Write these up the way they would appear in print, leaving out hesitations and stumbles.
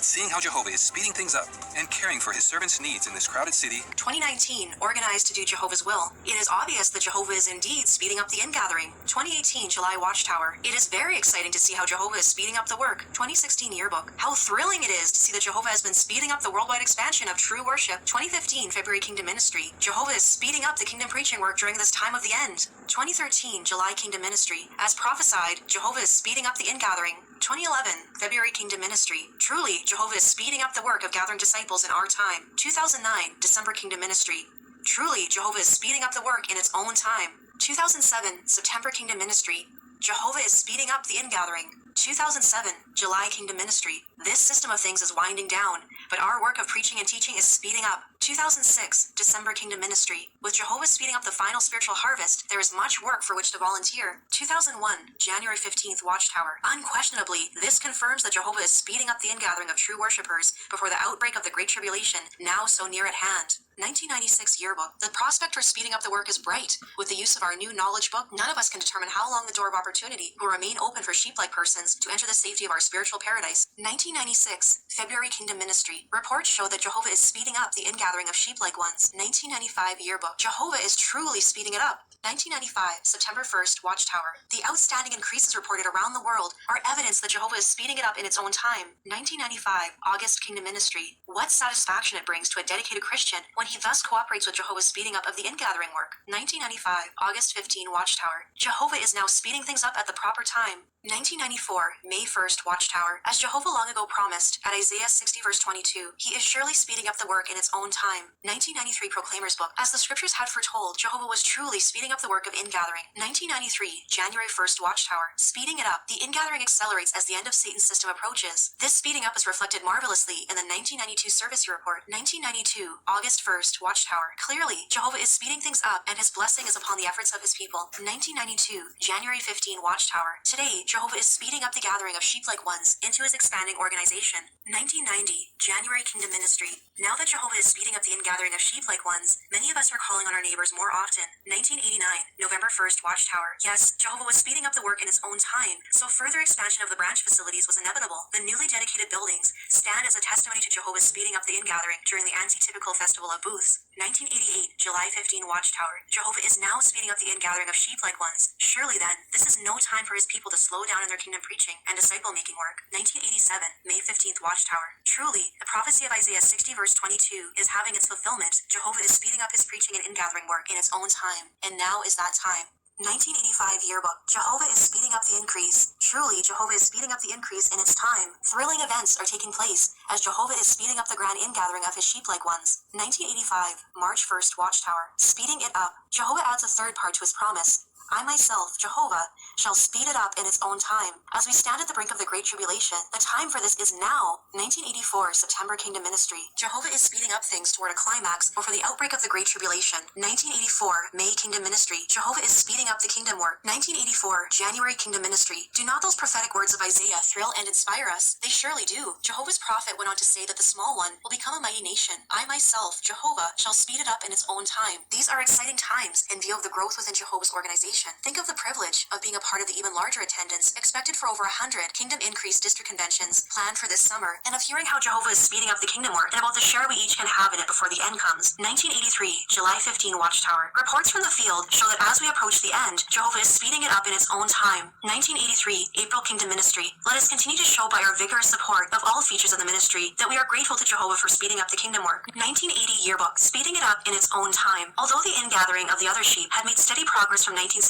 seeing how Jehovah is speeding things up and caring for his servants' needs in this crowded city. 2019, organized to do Jehovah's will. It is obvious that Jehovah is indeed speeding up the ingathering. 2018, July Watchtower. It is very exciting to see how Jehovah is speeding up the work. 2016 Yearbook. How thrilling it is to see that Jehovah has been speeding up the worldwide expansion of true worship. 2015, February Kingdom Ministry. Jehovah is speeding up the kingdom preaching work during this time of the end. 2013, July Kingdom Ministry. As prophesied, Jehovah is speeding up the ingathering. 2011, February Kingdom Ministry. Truly, Jehovah is speeding up the work of gathering disciples in our time. 2009, December Kingdom Ministry. Truly, Jehovah is speeding up the work in its own time. 2007, September Kingdom Ministry. Jehovah is speeding up the ingathering. 2007, July Kingdom Ministry. This system of things is winding down, but our work of preaching and teaching is speeding up. 2006, December Kingdom Ministry. With Jehovah speeding up the final spiritual harvest, there is much work for which to volunteer. 2001, January 15th Watchtower. Unquestionably, this confirms that Jehovah is speeding up the ingathering of true worshippers before the outbreak of the Great Tribulation, now so near at hand. 1996 Yearbook. The prospect for speeding up the work is bright. With the use of our new knowledge book, none of us can determine how long the door of opportunity will remain open for sheep-like persons to enter the safety of our spiritual paradise. 1996 February Kingdom Ministry. Reports show that Jehovah is speeding up the ingathering of sheep-like ones. 1995 Yearbook. Jehovah is truly speeding it up. 1995 September 1st Watchtower. The outstanding increases reported around the world are evidence that Jehovah is speeding it up in its own time. 1995 August Kingdom Ministry. What satisfaction it brings to a dedicated Christian when he thus cooperates with Jehovah's speeding up of the ingathering work. 1995 August 15 Watchtower. Jehovah is now speeding things up at the proper time. 1994 May 1st Watchtower. As Jehovah long ago promised at Isaiah 60 verse 22, he is surely speeding up the work in its own time. 1993 Proclaimer's Book. As the scriptures had foretold, Jehovah was truly speeding up the work of ingathering. 1993 January 1st Watchtower. Speeding it up. The ingathering accelerates as the end of Satan's system approaches. This speeding up is reflected marvelously in the 1992 Service Report. 1992 August 1st Watchtower. Clearly, Jehovah is speeding things up and his blessing is upon the efforts of his people. 1992 January 15 Watchtower. Today, Jehovah is speeding up the gathering of sheep-like ones into his expanding organization. 1990, January Kingdom Ministry. Now that Jehovah is speeding up the ingathering of sheep-like ones, many of us are calling on our neighbors more often. 1989, November 1st Watchtower. Yes, Jehovah was speeding up the work in its own time, so further expansion of the branch facilities was inevitable. The newly dedicated buildings stand as a testimony to Jehovah's speeding up the ingathering during the anti-typical festival of booths. 1988, July 15 Watchtower. Jehovah is now speeding up the ingathering of sheep-like ones. Surely then, this is no time for his people to slow down in their kingdom preaching and disciple-making work. 1987, May 15th Watchtower. Truly, the prophecy of Isaiah 60 verse 22 is having its fulfillment. Jehovah is speeding up his preaching and ingathering work in its own time, and now is that time. 1985 Yearbook. Jehovah is speeding up the increase. Truly, Jehovah is speeding up the increase in its time. Thrilling events are taking place as Jehovah is speeding up the grand ingathering of his sheep-like ones. 1985 March 1st Watchtower. Speeding it up. Jehovah adds a third part to his promise. I myself, Jehovah, shall speed it up in its own time. As we stand at the brink of the Great Tribulation, the time for this is now. 1984 September Kingdom Ministry. Jehovah is speeding up things toward a climax before the outbreak of the Great Tribulation. 1984 May Kingdom Ministry. Jehovah is speeding up the kingdom work. 1984 January Kingdom Ministry. Do not those prophetic words of Isaiah thrill and inspire us? They surely do. Jehovah's prophet went on to say that the small one will become a mighty nation. I myself, Jehovah, shall speed it up in its own time. These are exciting times in view of the growth within Jehovah's organization. Think of the privilege of being a part of the even larger attendance expected for over 100 Kingdom Increase District Conventions planned for this summer, and of hearing how Jehovah is speeding up the kingdom work and about the share we each can have in it before the end comes. 1983, July 15 Watchtower. Reports from the field show that as we approach the end, Jehovah is speeding it up in its own time. 1983, April Kingdom Ministry. Let us continue to show by our vigorous support of all features of the ministry that we are grateful to Jehovah for speeding up the kingdom work. 1980 Yearbook. Speeding it up in its own time. Although the ingathering of the other sheep had made steady progress from 1963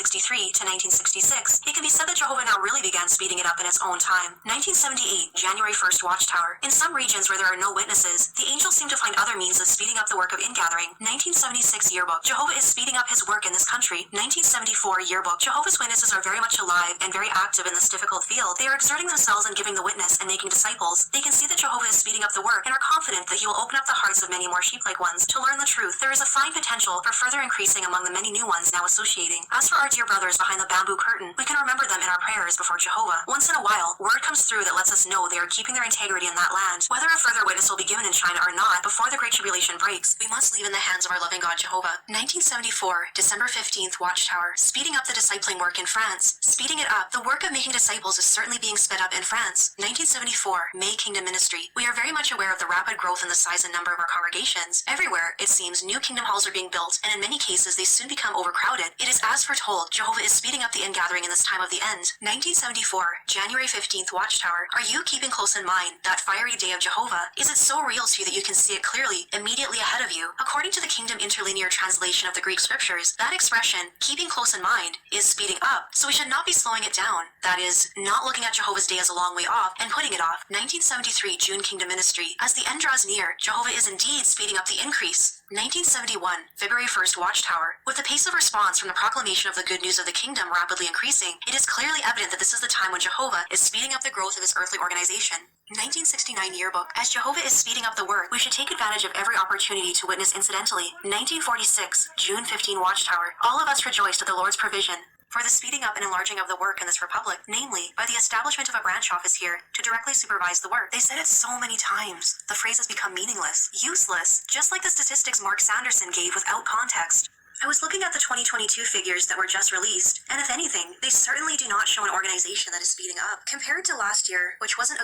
to 1966, it can be said that Jehovah now really began speeding it up in its own time. 1978, January 1st Watchtower. In some regions where there are no witnesses, the angels seem to find other means of speeding up the work of ingathering. 1976 Yearbook. Jehovah is speeding up his work in this country. 1974 Yearbook. Jehovah's Witnesses are very much alive and very active in this difficult field. They are exerting themselves in giving the witness and making disciples. They can see that Jehovah is speeding up the work and are confident that he will open up the hearts of many more sheep-like ones to learn the truth. There is a fine potential for further increasing among the many new ones now associating. As for our our dear brothers behind the bamboo curtain, we can remember them in our prayers before Jehovah. Once in a while, word comes through that lets us know they are keeping their integrity in that land. Whether a further witness will be given in China or not before the Great Tribulation breaks, we must leave in the hands of our loving God Jehovah. 1974, December 15th, Watchtower. Speeding up the discipling work in France. Speeding it up. The work of making disciples is certainly being sped up in France. 1974, May Kingdom Ministry. We are very much aware of the rapid growth in the size and number of our congregations. Everywhere, it seems, new kingdom halls are being built, and in many cases, they soon become overcrowded. It is as foretold, Jehovah is speeding up the ingathering in this time of the end. 1974, January 15th, Watchtower. Are you keeping close in mind that fiery day of Jehovah? Is it so real to you that you can see it clearly, immediately ahead of you? According to the Kingdom Interlinear translation of the Greek scriptures, that expression, keeping close in mind, is speeding up, so we should not be slowing it down. That is, not looking at Jehovah's day as a long way off and putting it off. 1973, June Kingdom Ministry. As the end draws near, Jehovah is indeed speeding up the increase. 1971, February 1st, Watchtower. With the pace of response from the proclamation of the good news of the kingdom rapidly increasing, it is clearly evident that this is the time when Jehovah is speeding up the growth of his earthly organization. 1969 Yearbook. As Jehovah is speeding up the work, we should take advantage of every opportunity to witness incidentally. 1946, June 15, Watchtower. All of us rejoiced at the Lord's provision for the speeding up and enlarging of the work in this republic, namely, by the establishment of a branch office here to directly supervise the work. They said it so many times. The phrase has become meaningless, useless, just like the statistics Mark Sanderson gave without context. I was looking at the 2022 figures that were just released, and if anything, they certainly do not show an organization that is speeding up. Compared to last year, which wasn't a